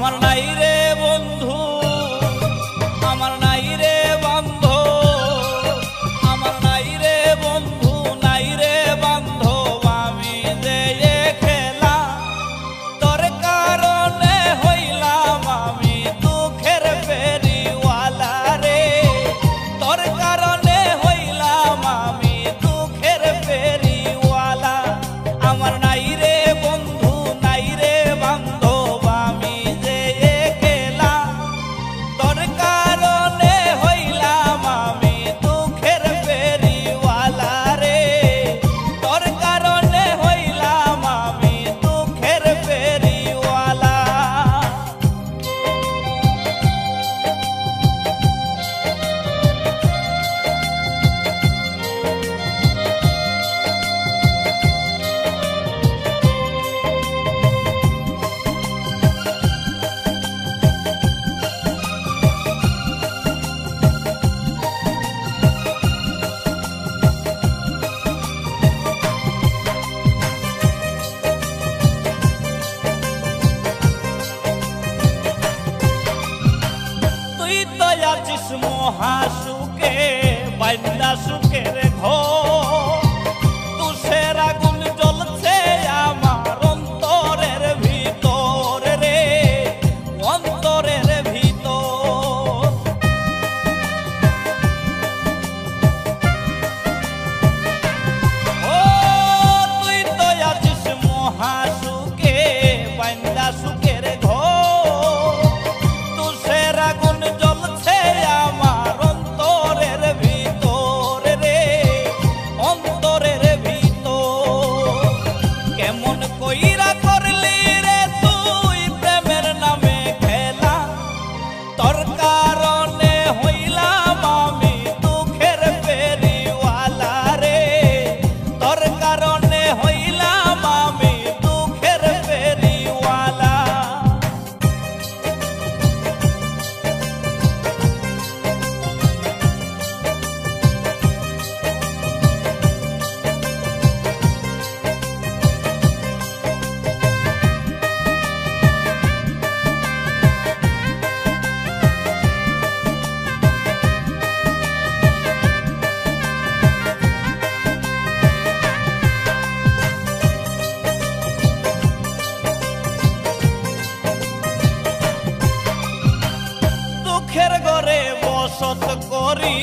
আমার নাই রে বন্ধু, আমার নাই রে বান্ধব, আমার নাই রে বন্ধু, নাই রে বান্ধব, আমি যে খেলা তোর কারণে হইলাম আমি দুঃখের ফেরিওয়ালা রে, তোর কারণে হইলাম আমি দুঃখের ফেরিওয়ালা। আমার নাই রে বন্ধু, নাই রে বান্ধব, আমি যে খেলা তোর কারণে হইলাম আমি দুঃখের ফেরিওয়ালা রে, তোর কারণে হইলাম আমি দুঃখের ফেরিওয়ালা। তুই তো আছিস মহাসুখে বাইন্দা সুখের ঘর, তুষের আগুন জ্বলছে আমার অন্তরের ভিতর রে, অন্তরের ভিতর। ও তুই তো আছিস মহাসুখে বাইন্দা সুখের ঘর, তুষের আগুন জ্বলছে আমার অন্তরের ভিতর রে, অন্তরের ভিতর। কেমন কইরা করলি রে তুই প্রেমের নামে খেলা, তোর কারণে হইলাম আমি দুঃখের ফেরিওয়ালা রে, তোর কারণে হইলাম আমি দুঃখের ফেরিওয়ালা। দুঃখের ঘরে বসত করি